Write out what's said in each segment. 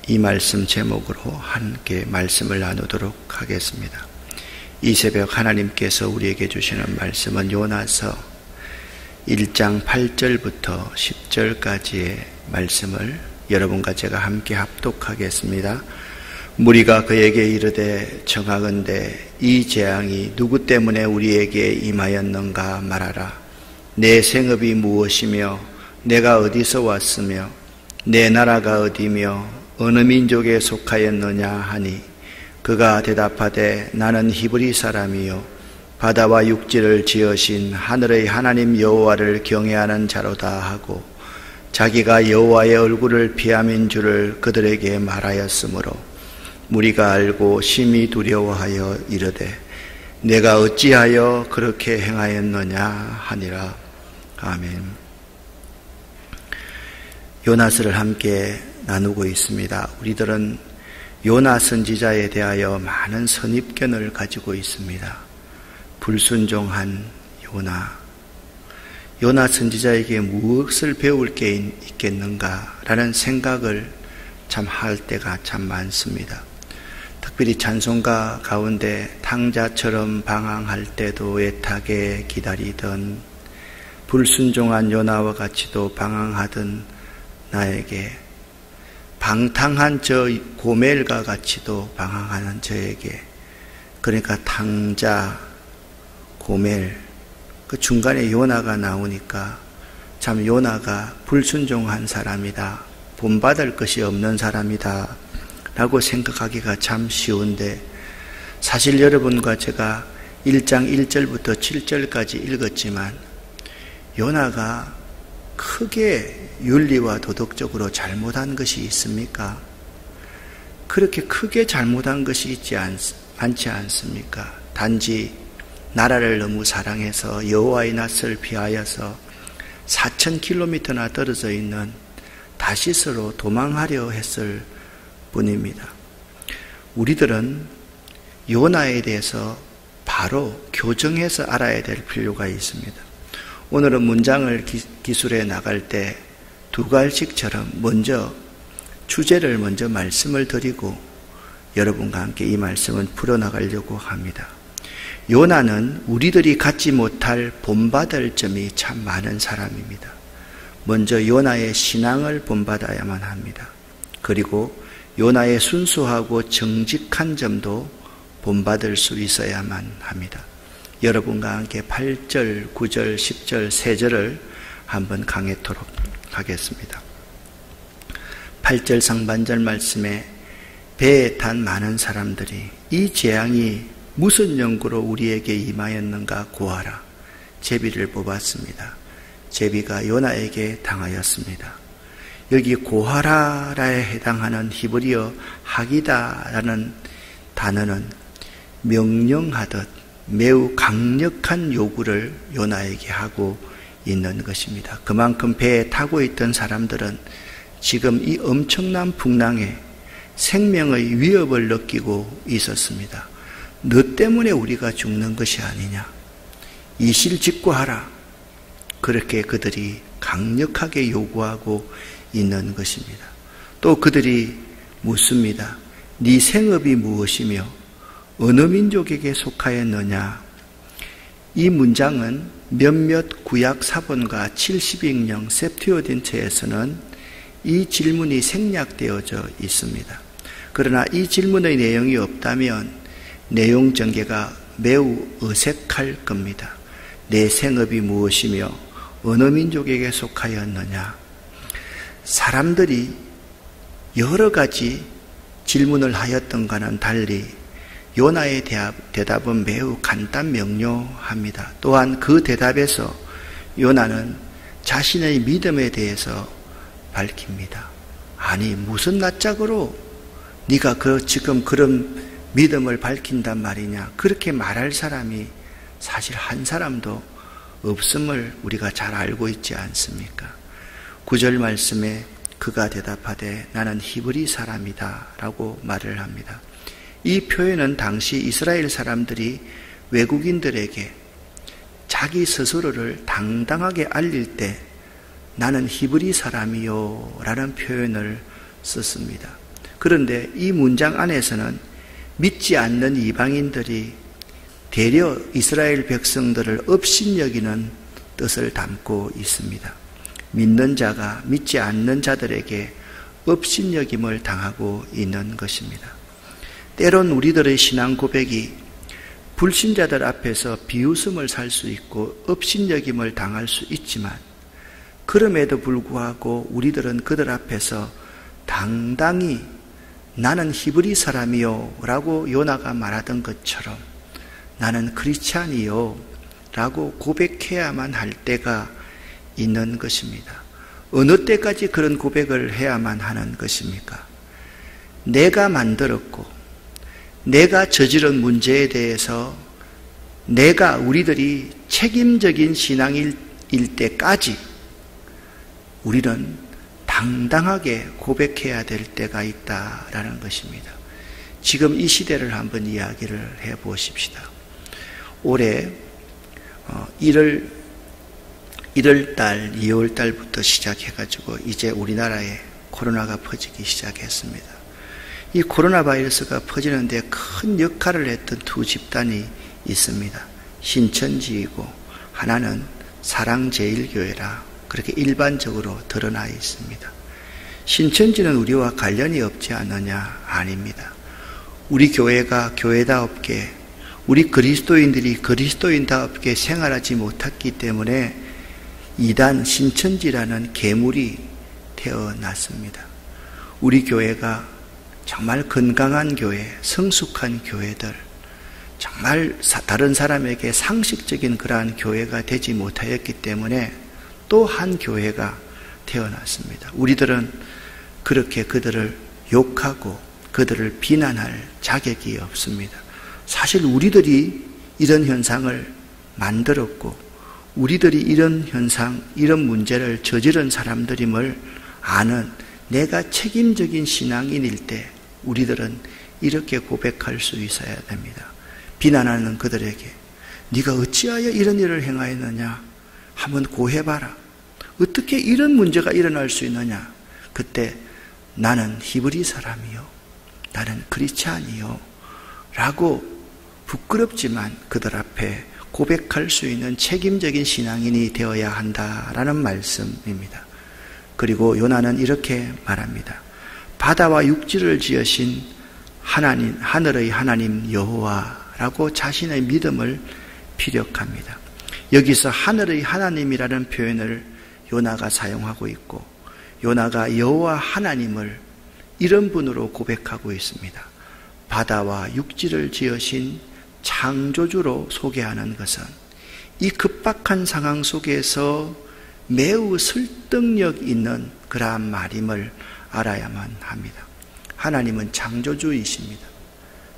이 말씀 제목으로 함께 말씀을 나누도록 하겠습니다. 이 새벽 하나님께서 우리에게 주시는 말씀은 요나서 1장 8절부터 10절까지의 말씀을 여러분과 제가 함께 합독하겠습니다. 무리가 그에게 이르되 청하건대 이 재앙이 누구 때문에 우리에게 임하였는가 말하라. 내 생업이 무엇이며 내가 어디서 왔으며 내 나라가 어디며 어느 민족에 속하였느냐 하니 그가 대답하되 나는 히브리 사람이요 바다와 육지를 지으신 하늘의 하나님 여호와를 경외하는 자로다 하고 자기가 여호와의 얼굴을 피함인 줄을 그들에게 말하였으므로 무리가 알고 심히 두려워하여 이르되 내가 어찌하여 그렇게 행하였느냐 하니라. 아멘. 요나서를 함께 나누고 있습니다. 우리들은 요나 선지자에 대하여 많은 선입견을 가지고 있습니다. 불순종한 요나 선지자에게 무엇을 배울 게 있겠는가라는 생각을 참 할 때가 참 많습니다. 특별히 찬송가 가운데 탕자처럼 방황할 때도 애타게 기다리던 불순종한 요나와 같이도 방황하던 나에게 방탕한 저 고멜과 같이도 방황하는 저에게, 그러니까 탕자, 고멜, 그 중간에 요나가 나오니까 참 요나가 불순종한 사람이다, 본받을 것이 없는 사람이다 라고 생각하기가 참 쉬운데, 사실 여러분과 제가 1장 1절부터 7절까지 읽었지만 요나가 크게 윤리와 도덕적으로 잘못한 것이 있습니까? 그렇게 크게 잘못한 것이 많지 않습니까? 단지 나라를 너무 사랑해서 여호와의 낯을 피하여서 4,000km나 떨어져 있는 다시스로 도망하려 했을 뿐입니다. 우리들은 요나에 대해서 바로 교정해서 알아야 될 필요가 있습니다. 오늘은 문장을 기술해 나갈 때 두 갈씩처럼 먼저 주제를 먼저 말씀을 드리고 여러분과 함께 이 말씀을 풀어나가려고 합니다. 요나는 우리들이 갖지 못할 본받을 점이 참 많은 사람입니다. 먼저 요나의 신앙을 본받아야만 합니다. 그리고 요나의 순수하고 정직한 점도 본받을 수 있어야만 합니다. 여러분과 함께 8절, 9절, 10절, 3절을 한번 강해토록 하겠습니다. 8절 상반절 말씀에 배에 탄 많은 사람들이 이 재앙이 무슨 연고로 우리에게 임하였는가 고하라. 제비를 뽑았습니다. 제비가 요나에게 당하였습니다. 여기 고하라에 해당하는 히브리어 하기다라는 단어는 명령하듯 매우 강력한 요구를 요나에게 하고 있는 것입니다. 그만큼 배에 타고 있던 사람들은 지금 이 엄청난 풍랑에 생명의 위협을 느끼고 있었습니다. 너 때문에 우리가 죽는 것이 아니냐, 이실직고하라, 그렇게 그들이 강력하게 요구하고 있는 것입니다. 또 그들이 묻습니다. 네 생업이 무엇이며 어느 민족에게 속하였느냐. 이 문장은 몇몇 구약 사본과 70인용 셉튜어딘트에서는 이 질문이 생략되어져 있습니다. 그러나 이 질문의 내용이 없다면 내용 전개가 매우 어색할 겁니다. 내 생업이 무엇이며 어느 민족에게 속하였느냐. 사람들이 여러 가지 질문을 하였던가는 달리 요나의 대답은 매우 간단 명료합니다. 또한 그 대답에서 요나는 자신의 믿음에 대해서 밝힙니다. 아니, 무슨 낯짝으로 네가 지금 그런 믿음을 밝힌단 말이냐. 그렇게 말할 사람이 사실 한 사람도 없음을 우리가 잘 알고 있지 않습니까? 9절 말씀에 그가 대답하되 나는 히브리 사람이다 라고 말을 합니다. 이 표현은 당시 이스라엘 사람들이 외국인들에게 자기 스스로를 당당하게 알릴 때 나는 히브리 사람이요 라는 표현을 썼습니다. 그런데 이 문장 안에서는 믿지 않는 이방인들이 되려 이스라엘 백성들을 업신여기는 뜻을 담고 있습니다. 믿는 자가 믿지 않는 자들에게 업신여김을 당하고 있는 것입니다. 때론 우리들의 신앙 고백이 불신자들 앞에서 비웃음을 살 수 있고 업신여김을 당할 수 있지만, 그럼에도 불구하고 우리들은 그들 앞에서 당당히 나는 히브리 사람이요 라고 요나가 말하던 것처럼 나는 크리스찬이요 라고 고백해야만 할 때가 있는 것입니다. 어느 때까지 그런 고백을 해야만 하는 것입니까? 내가 만들었고 내가 저지른 문제에 대해서 우리들이 책임적인 신앙일 때까지 우리는 당당하게 고백해야 될 때가 있다라는 것입니다. 지금 이 시대를 한번 이야기를 해보십시다. 올해 1월달, 2월달부터 시작해가지고 이제 우리나라에 코로나가 퍼지기 시작했습니다. 이 코로나 바이러스가 퍼지는데 큰 역할을 했던 두 집단이 있습니다. 신천지이고 하나는 사랑제일교회라 그렇게 일반적으로 드러나 있습니다. 신천지는 우리와 관련이 없지 않느냐? 아닙니다. 우리 교회가 교회다웠게, 우리 그리스도인들이 그리스도인다웠게 생활하지 못했기 때문에 이단 신천지라는 괴물이 태어났습니다. 우리 교회가 정말 건강한 교회, 성숙한 교회들, 정말 다른 사람에게 상식적인 그러한 교회가 되지 못하였기 때문에 또 한 교회가 태어났습니다. 우리들은 그렇게 그들을 욕하고 그들을 비난할 자격이 없습니다. 사실 우리들이 이런 현상을 만들었고 우리들이 이런 현상, 이런 문제를 저지른 사람들임을 아는 내가 책임적인 신앙인일 때 우리들은 이렇게 고백할 수 있어야 됩니다. 비난하는 그들에게 네가 어찌하여 이런 일을 행하였느냐? 한번 고해봐라. 어떻게 이런 문제가 일어날 수 있느냐? 그때 나는 히브리 사람이요, 나는 크리스찬이요 라고 부끄럽지만 그들 앞에 고백할 수 있는 책임적인 신앙인이 되어야 한다라는 말씀입니다. 그리고 요나는 이렇게 말합니다. 바다와 육지를 지으신 하나님, 하늘의 하나님 여호와라고 자신의 믿음을 피력합니다. 여기서 하늘의 하나님이라는 표현을 요나가 사용하고 있고 요나가 여호와 하나님을 이런 분으로 고백하고 있습니다. 바다와 육지를 지으신 창조주로 소개하는 것은 이 급박한 상황 속에서 매우 설득력 있는 그러한 말임을 알아야만 합니다. 하나님은 창조주이십니다.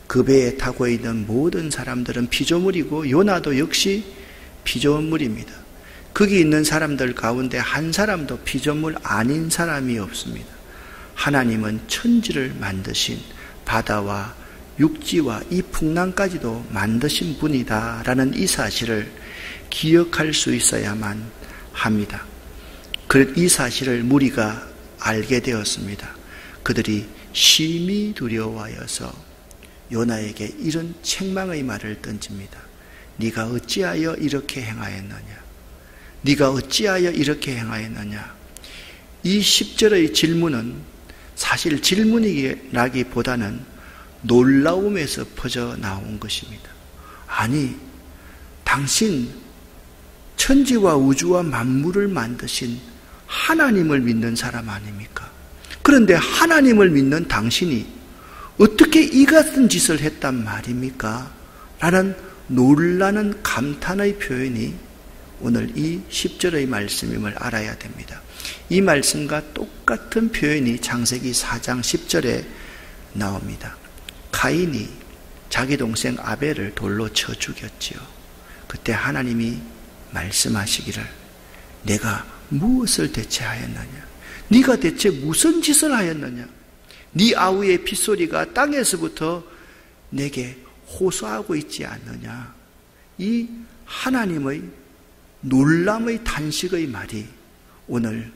그 배에 타고 있는 모든 사람들은 피조물이고 요나도 역시 피조물입니다. 거기 있는 사람들 가운데 한 사람도 피조물 아닌 사람이 없습니다. 하나님은 천지를 만드신 바다와 육지와 이 풍랑까지도 만드신 분이다라는 이 사실을 기억할 수 있어야만 합니다. 이 사실을 무리가 알게 되었습니다. 그들이 심히 두려워하여서 요나에게 이런 책망의 말을 던집니다. 네가 어찌하여 이렇게 행하였느냐? 네가 어찌하여 이렇게 행하였느냐? 이 10절의 질문은 사실 질문이라기보다는 놀라움에서 퍼져 나온 것입니다. 아니, 당신 천지와 우주와 만물을 만드신 하나님을 믿는 사람 아닙니까? 그런데 하나님을 믿는 당신이 어떻게 이 같은 짓을 했단 말입니까? 라는 놀라는 감탄의 표현이 오늘 이 10절의 말씀임을 알아야 됩니다. 이 말씀과 똑같은 표현이 창세기 4장 10절에 나옵니다. 가인이 자기 동생 아벨을 돌로 쳐 죽였지요. 그때 하나님이 말씀하시기를 내가 무엇을 대체 하였느냐? 네가 대체 무슨 짓을 하였느냐? 네 아우의 핏소리가 땅에서부터 내게 호소하고 있지 않느냐? 이 하나님의 놀람의 탄식의 말이 오늘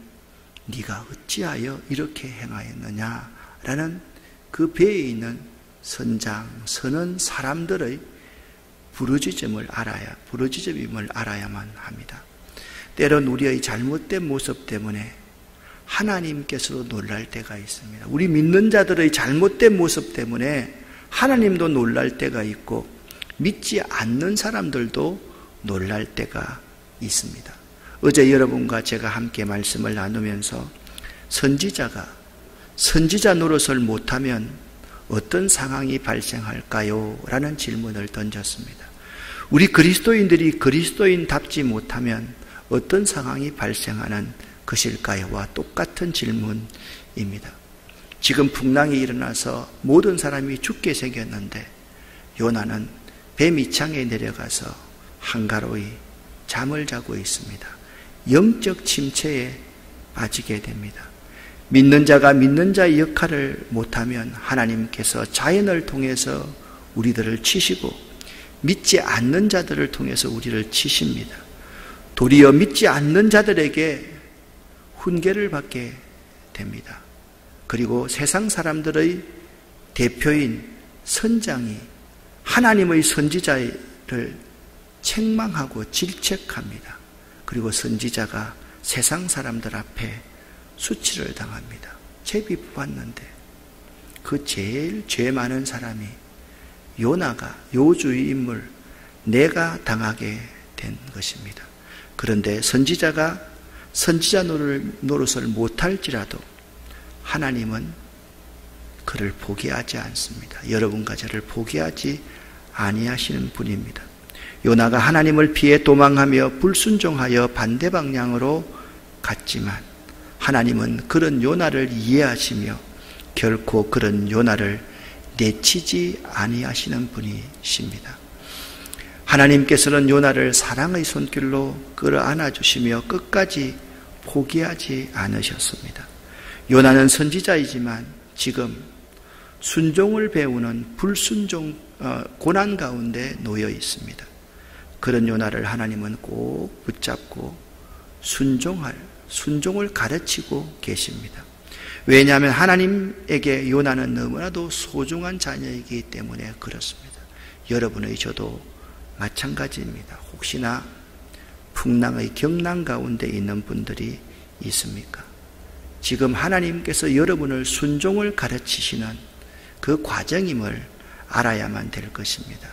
네가 어찌하여 이렇게 행하였느냐? 라는 그 배에 있는 선장, 서는 사람들의 부르짖음을 부르짖음임을 알아야만 합니다. 때론 우리의 잘못된 모습 때문에 하나님께서도 놀랄 때가 있습니다. 우리 믿는 자들의 잘못된 모습 때문에 하나님도 놀랄 때가 있고 믿지 않는 사람들도 놀랄 때가 있습니다. 어제 여러분과 제가 함께 말씀을 나누면서 선지자 노릇을 못하면 어떤 상황이 발생할까요? 라는 질문을 던졌습니다. 우리 그리스도인들이 그리스도인답지 못하면 어떤 상황이 발생하는 것일까요?와 똑같은 질문입니다. 지금 풍랑이 일어나서 모든 사람이 죽게 생겼는데 요나는 배 밑창에 내려가서 한가로이 잠을 자고 있습니다. 영적 침체에 빠지게 됩니다. 믿는 자가 믿는 자의 역할을 못하면 하나님께서 자연을 통해서 우리들을 치시고 믿지 않는 자들을 통해서 우리를 치십니다. 도리어 믿지 않는 자들에게 훈계를 받게 됩니다. 그리고 세상 사람들의 대표인 선장이 하나님의 선지자를 책망하고 질책합니다. 그리고 선지자가 세상 사람들 앞에 수치를 당합니다. 제비 뽑았는데 그 제일 죄 많은 사람이 요나가 요주의 인물 내가 당하게 된 것입니다. 그런데 선지자가 선지자 노릇을 못할지라도 하나님은 그를 포기하지 않습니다. 여러분과 저를 포기하지 아니하시는 분입니다. 요나가 하나님을 피해 도망하며 불순종하여 반대 방향으로 갔지만 하나님은 그런 요나를 이해하시며 결코 그런 요나를 내치지 아니하시는 분이십니다. 하나님께서는 요나를 사랑의 손길로 끌어안아 주시며 끝까지 포기하지 않으셨습니다. 요나는 선지자이지만 지금 순종을 배우는 고난 가운데 놓여 있습니다. 그런 요나를 하나님은 꼭 붙잡고 순종을 가르치고 계십니다. 왜냐하면 하나님에게 요나는 너무나도 소중한 자녀이기 때문에 그렇습니다. 여러분의 저도 마찬가지입니다. 혹시나 풍랑의 경랑 가운데 있는 분들이 있습니까? 지금 하나님께서 여러분을 순종을 가르치시는 그 과정임을 알아야만 될 것입니다.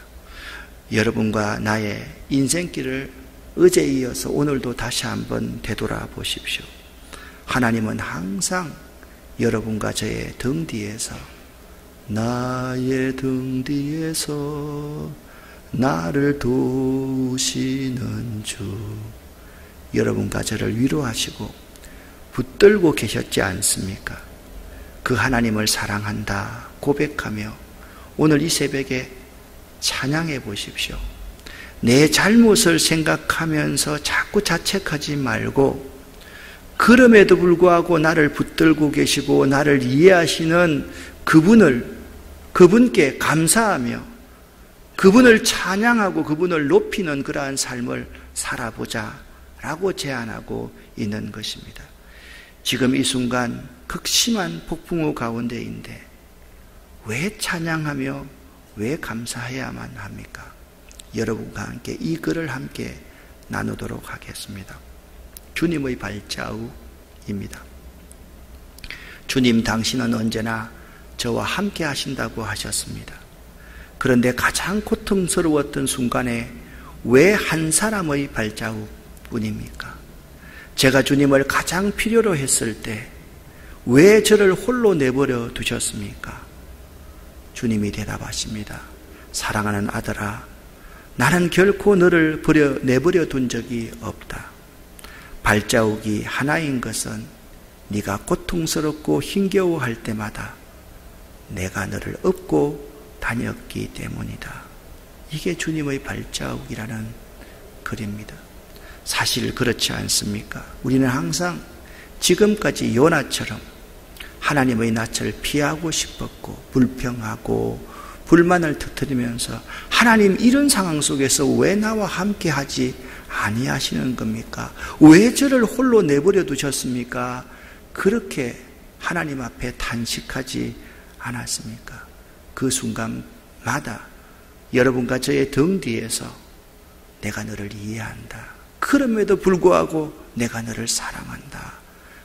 여러분과 나의 인생길을 어제에 이어서 오늘도 다시 한번 되돌아보십시오. 하나님은 항상 여러분과 저의 등 뒤에서 나의 등 뒤에서 나를 도우시는 주 여러분과 저를 위로하시고 붙들고 계셨지 않습니까? 그 하나님을 사랑한다 고백하며 오늘 이 새벽에 찬양해 보십시오. 내 잘못을 생각하면서 자꾸 자책하지 말고 그럼에도 불구하고 나를 붙들고 계시고 나를 이해하시는 그분께 감사하며 그분을 찬양하고 그분을 높이는 그러한 삶을 살아보자 라고 제안하고 있는 것입니다. 지금 이 순간 극심한 폭풍우 가운데인데 왜 찬양하며 왜 감사해야만 합니까? 여러분과 함께 이 글을 함께 나누도록 하겠습니다. 주님의 발자국입니다. 주님 당신은 언제나 저와 함께 하신다고 하셨습니다. 그런데 가장 고통스러웠던 순간에 왜 한 사람의 발자국뿐입니까? 제가 주님을 가장 필요로 했을 때 왜 저를 홀로 내버려 두셨습니까? 주님이 대답하십니다. 사랑하는 아들아, 나는 결코 너를 내버려 둔 적이 없다. 발자국이 하나인 것은 네가 고통스럽고 힘겨워할 때마다 내가 너를 업고 다녔기 때문이다. 이게 주님의 발자국이라는 글입니다. 사실 그렇지 않습니까? 우리는 항상 지금까지 요나처럼 하나님의 낯을 피하고 싶었고 불평하고 불만을 터뜨리면서 하나님 이런 상황 속에서 왜 나와 함께 하지 아니하시는 겁니까? 왜 저를 홀로 내버려 두셨습니까? 그렇게 하나님 앞에 탄식하지 않았습니까? 그 순간마다 여러분과 저의 등 뒤에서 내가 너를 이해한다. 그럼에도 불구하고 내가 너를 사랑한다.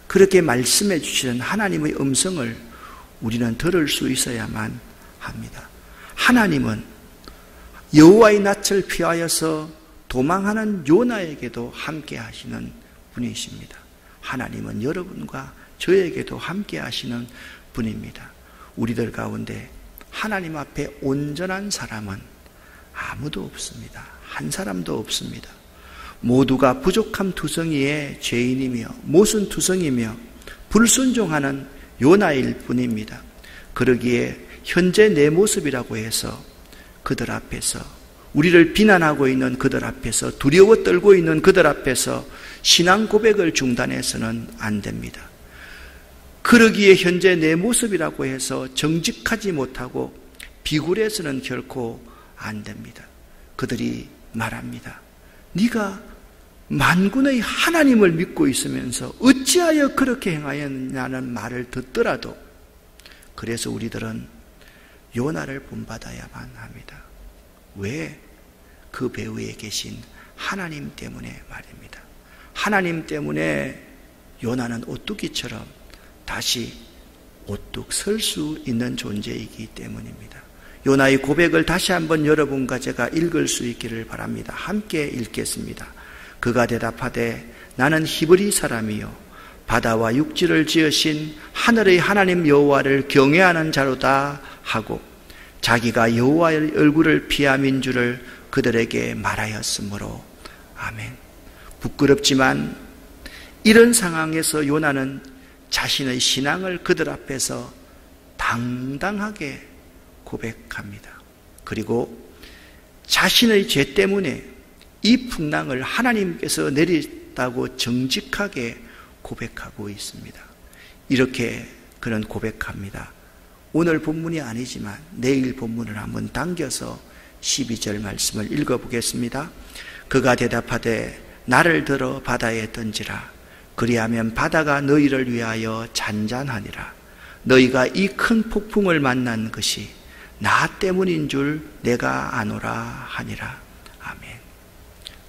그렇게 말씀해 주시는 하나님의 음성을 우리는 들을 수 있어야만 합니다. 하나님은 여호와의 낯을 피하여서 도망하는 요나에게도 함께 하시는 분이십니다. 하나님은 여러분과 저에게도 함께 하시는 분입니다. 우리들 가운데 하나님 앞에 온전한 사람은 아무도 없습니다. 한 사람도 없습니다. 모두가 부족함 투성이의 죄인이며 모순투성이며 불순종하는 요나일 뿐입니다. 그러기에 현재 내 모습이라고 해서 그들 앞에서, 우리를 비난하고 있는 그들 앞에서, 두려워 떨고 있는 그들 앞에서 신앙 고백을 중단해서는 안 됩니다. 그러기에 현재 내 모습이라고 해서 정직하지 못하고 비굴해서는 결코 안 됩니다. 그들이 말합니다. 네가 만군의 하나님을 믿고 있으면서 어찌하여 그렇게 행하였냐는 말을 듣더라도, 그래서 우리들은 요나를 본받아야만 합니다. 왜? 그 배후에 계신 하나님 때문에 말입니다. 하나님 때문에 요나는 오뚜기처럼 다시 오뚝 설 수 있는 존재이기 때문입니다. 요나의 고백을 다시 한번 여러분과 제가 읽을 수 있기를 바랍니다. 함께 읽겠습니다. 그가 대답하되 나는 히브리 사람이요 바다와 육지를 지으신 하늘의 하나님 여호와를 경외하는 자로다 하고 자기가 여호와의 얼굴을 피함인 줄을 그들에게 말하였으므로. 아멘. 부끄럽지만 이런 상황에서 요나는 자신의 신앙을 그들 앞에서 당당하게 고백합니다. 그리고 자신의 죄 때문에 이 풍랑을 하나님께서 내렸다고 정직하게 고백하고 있습니다. 이렇게 그는 고백합니다. 오늘 본문이 아니지만 내일 본문을 한번 당겨서 12절 말씀을 읽어보겠습니다. 그가 대답하되 나를 들어 바다에 던지라. 그리하면 바다가 너희를 위하여 잔잔하니라. 너희가 이 큰 폭풍을 만난 것이 나 때문인 줄 내가 아노라 하니라. 아멘.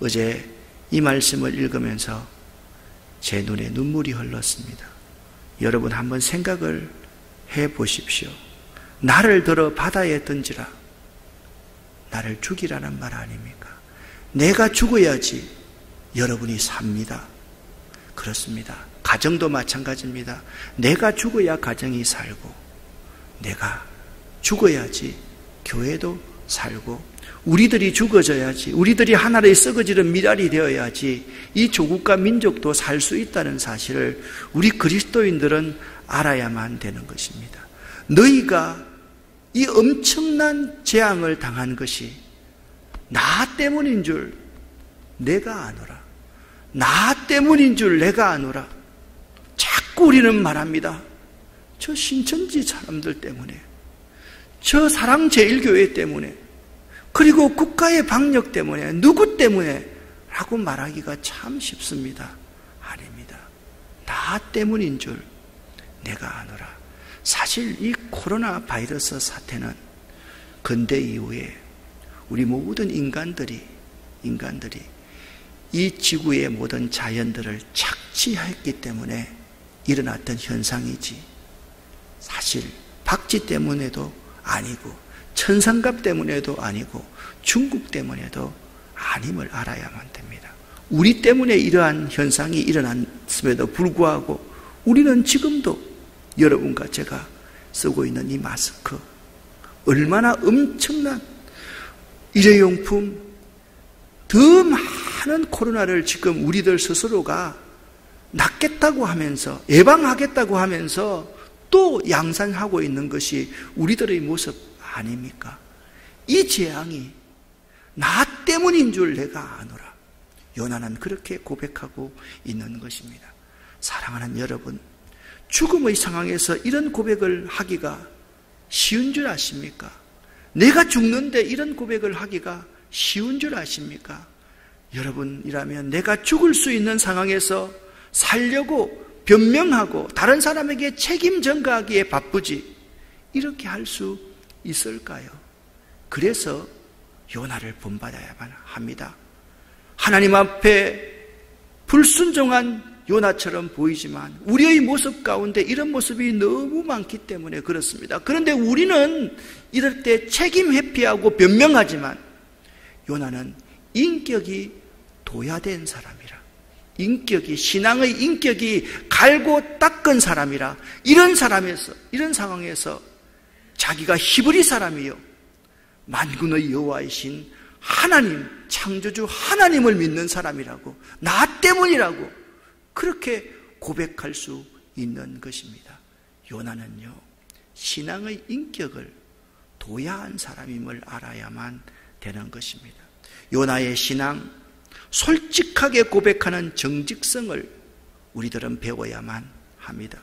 어제 이 말씀을 읽으면서 제 눈에 눈물이 흘렀습니다. 여러분 한번 생각을 해 보십시오. 나를 들어 바다에 던지라. 나를 죽이라는 말 아닙니까? 내가 죽어야지 여러분이 삽니다. 그렇습니다. 가정도 마찬가지입니다. 내가 죽어야 가정이 살고, 내가 죽어야지 교회도 살고, 우리들이 죽어져야지, 우리들이 하나의 썩어지는 미랄이 되어야지 이 조국과 민족도 살 수 있다는 사실을 우리 그리스도인들은 알아야만 되는 것입니다. 너희가 이 엄청난 재앙을 당한 것이 나 때문인 줄 내가 아노라. 나 때문인 줄 내가 아노라. 자꾸 우리는 말합니다. 저 신천지 사람들 때문에, 저 사랑제일교회 때문에, 그리고 국가의 방역 때문에, 누구 때문에 라고 말하기가 참 쉽습니다. 아닙니다. 나 때문인 줄 내가 아노라. 사실 이 코로나 바이러스 사태는 근대 이후에 우리 모든 인간들이 이 지구의 모든 자연들을 착취했기 때문에 일어났던 현상이지, 사실 박쥐 때문에도 아니고 천상갑 때문에도 아니고 중국 때문에도 아님을 알아야만 됩니다. 우리 때문에 이러한 현상이 일어났음에도 불구하고 우리는 지금도 여러분과 제가 쓰고 있는 이 마스크, 얼마나 엄청난 일회용품, 더 많은 코로나를 지금 우리들 스스로가 낫겠다고 하면서, 예방하겠다고 하면서 또 양산하고 있는 것이 우리들의 모습 아닙니까? 이 재앙이 나 때문인 줄 내가 아노라. 요나는 그렇게 고백하고 있는 것입니다. 사랑하는 여러분, 죽음의 상황에서 이런 고백을 하기가 쉬운 줄 아십니까? 내가 죽는데 이런 고백을 하기가 쉬운 줄 아십니까? 여러분이라면 내가 죽을 수 있는 상황에서 살려고 변명하고 다른 사람에게 책임 전가하기에 바쁘지, 이렇게 할 수 있을까요? 그래서 요나를 본받아야만 합니다. 하나님 앞에 불순종한 요나처럼 보이지만 우리의 모습 가운데 이런 모습이 너무 많기 때문에 그렇습니다. 그런데 우리는 이럴 때 책임 회피하고 변명하지만 요나는 인격이 도야된 사람이라, 신앙의 인격이 갈고 닦은 사람이라, 이런 상황에서 자기가 히브리 사람이요 만군의 여호와이신 하나님, 창조주 하나님을 믿는 사람이라고, 나 때문이라고 그렇게 고백할 수 있는 것입니다. 요나는요, 신앙의 인격을 도야한 사람임을 알아야만 되는 것입니다. 요나의 신앙, 솔직하게 고백하는 정직성을 우리들은 배워야만 합니다.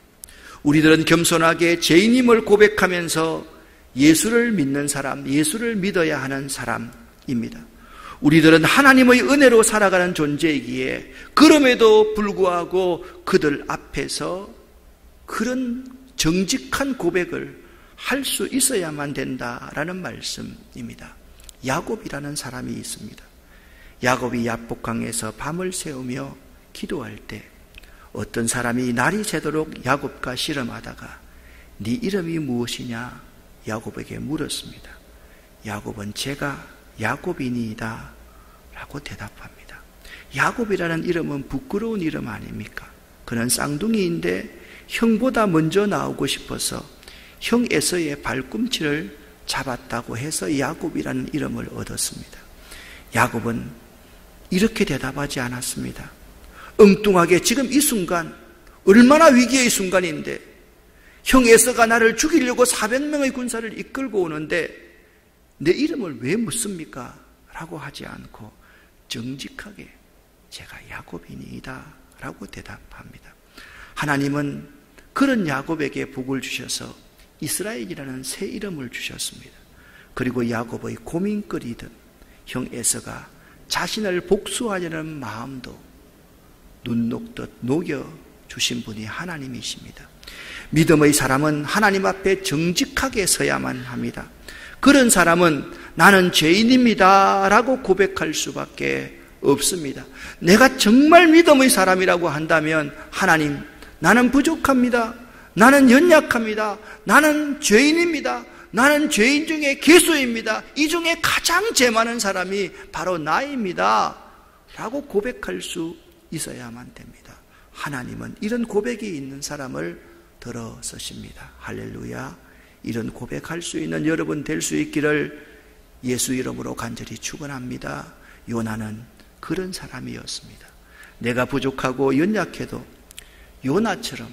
우리들은 겸손하게 죄인임을 고백하면서 예수를 믿는 사람, 예수를 믿어야 하는 사람입니다. 우리들은 하나님의 은혜로 살아가는 존재이기에 그럼에도 불구하고 그들 앞에서 그런 정직한 고백을 할 수 있어야만 된다라는 말씀입니다. 야곱이라는 사람이 있습니다. 야곱이 야복강에서 밤을 새우며 기도할 때 어떤 사람이 날이 새도록 야곱과 씨름하다가 네 이름이 무엇이냐 야곱에게 물었습니다. 야곱은 제가 야곱이니이다 라고 대답합니다. 야곱이라는 이름은 부끄러운 이름 아닙니까? 그는 쌍둥이인데 형보다 먼저 나오고 싶어서 형 에서의 발꿈치를 잡았다고 해서 야곱이라는 이름을 얻었습니다. 야곱은 이렇게 대답하지 않았습니다. 엉뚱하게 지금 이 순간 얼마나 위기의 순간인데 형 에서가 나를 죽이려고 400명의 군사를 이끌고 오는데 내 이름을 왜 묻습니까? 라고 하지 않고 정직하게 제가 야곱이니이다 라고 대답합니다. 하나님은 그런 야곱에게 복을 주셔서 이스라엘이라는 새 이름을 주셨습니다. 그리고 야곱의 고민거리든 형 에서가 자신을 복수하려는 마음도 눈 녹듯 녹여주신 분이 하나님이십니다. 믿음의 사람은 하나님 앞에 정직하게 서야만 합니다. 그런 사람은 나는 죄인입니다 라고 고백할 수밖에 없습니다. 내가 정말 믿음의 사람이라고 한다면 하나님, 나는 부족합니다. 나는 연약합니다. 나는 죄인입니다. 나는 죄인 중에 괴수입니다. 이 중에 가장 죄 많은 사람이 바로 나입니다 라고 고백할 수 있어야만 됩니다. 하나님은 이런 고백이 있는 사람을 들어서십니다. 할렐루야. 이런 고백할 수 있는 여러분 될 수 있기를 예수 이름으로 간절히 축원합니다. 요나는 그런 사람이었습니다. 내가 부족하고 연약해도 요나처럼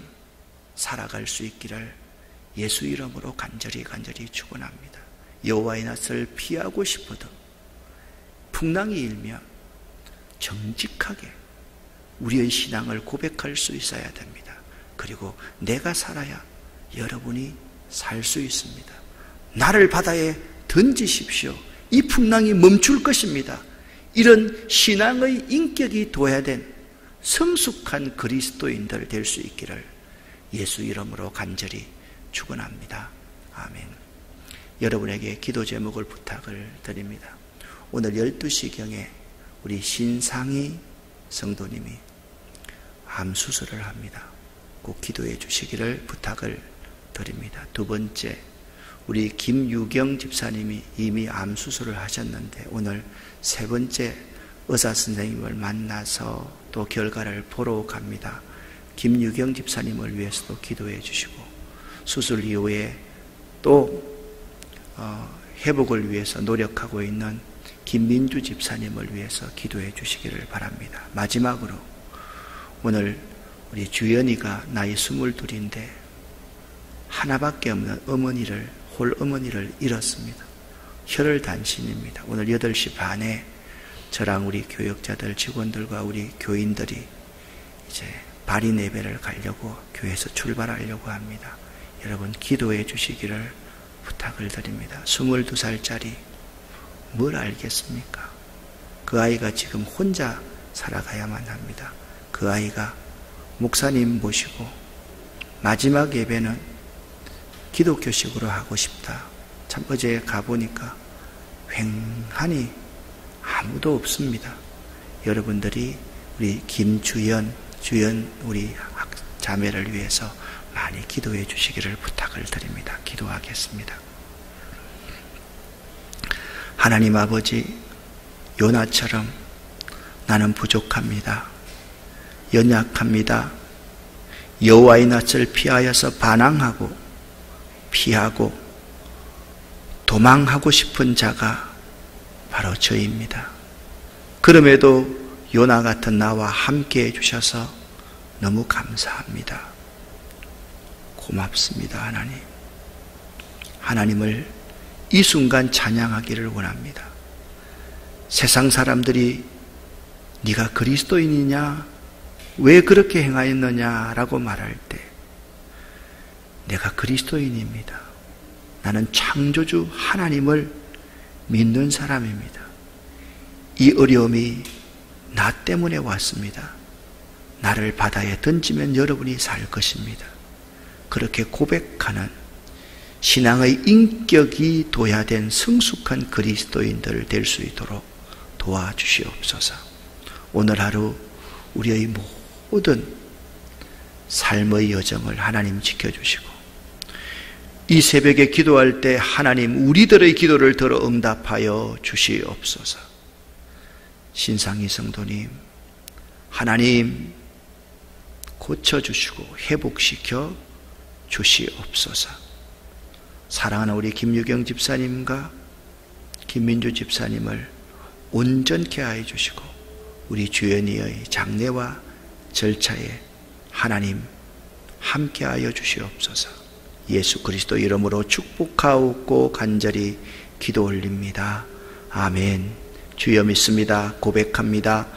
살아갈 수 있기를 예수 이름으로 간절히 축원합니다. 여호와의 낯을 피하고 싶어도 풍랑이 일면 정직하게 우리의 신앙을 고백할 수 있어야 됩니다. 그리고 내가 살아야 여러분이 살 수 있습니다. 나를 바다에 던지십시오. 이 풍랑이 멈출 것입니다. 이런 신앙의 인격이 둬야 된 성숙한 그리스도인들 될 수 있기를 예수 이름으로 간절히 축원합니다. 아멘. 여러분에게 기도 제목을 부탁을 드립니다. 오늘 12시경에 우리 신상희 성도님이 암 수술을 합니다. 꼭 기도해 주시기를 부탁을 드립니다. 두 번째, 우리 김유경 집사님이 이미 암 수술을 하셨는데 오늘 세 번째 의사 선생님을 만나서 또 결과를 보러 갑니다. 김유경 집사님을 위해서도 기도해 주시고 수술 이후에 또 회복을 위해서 노력하고 있는 김민주 집사님을 위해서 기도해 주시기를 바랍니다. 마지막으로 오늘 우리 주연이가 나이 22인데 하나밖에 없는 홀 어머니를 잃었습니다. 혈혈단신입니다. 오늘 8시 반에 저랑 우리 교역자들, 직원들과 우리 교인들이 이제 발인 예배를 가려고 교회에서 출발하려고 합니다. 여러분 기도해 주시기를 부탁을 드립니다. 22살짜리 뭘 알겠습니까? 그 아이가 지금 혼자 살아가야만 합니다. 그 아이가 목사님 모시고 마지막 예배는 기독교식으로 하고 싶다. 참 어제 가보니까 휑하니 아무도 없습니다. 여러분들이 우리 김주연 우리 자매를 위해서 많이 기도해 주시기를 부탁을 드립니다. 기도하겠습니다. 하나님 아버지, 요나처럼 나는 부족합니다. 연약합니다. 여호와의 낯을 피하여서 반항하고 피하고 도망하고 싶은 자가 바로 저입니다. 그럼에도 요나 같은 나와 함께 해주셔서 너무 감사합니다. 고맙습니다. 하나님. 하나님을 이 순간 찬양하기를 원합니다. 세상 사람들이 네가 그리스도인이냐? 왜 그렇게 행하였느냐라고 말할 때 내가 그리스도인입니다. 나는 창조주 하나님을 믿는 사람입니다. 이 어려움이 나 때문에 왔습니다. 나를 바다에 던지면 여러분이 살 것입니다. 그렇게 고백하는 신앙의 인격이 도야된 성숙한 그리스도인들 될 수 있도록 도와주시옵소서. 오늘 하루 우리의 모든 삶의 여정을 하나님 지켜주시고 이 새벽에 기도할 때 하나님 우리들의 기도를 들어 응답하여 주시옵소서. 신상희 성도님, 하나님 고쳐주시고 회복시켜 주시옵소서. 사랑하는 우리 김유경 집사님과 김민주 집사님을 온전케 하여 주시고 우리 주연이의 장례와 절차에 하나님 함께하여 주시옵소서. 예수 그리스도 이름으로 축복하옵고 간절히 기도 올립니다. 아멘. 주여 믿습니다. 고백합니다.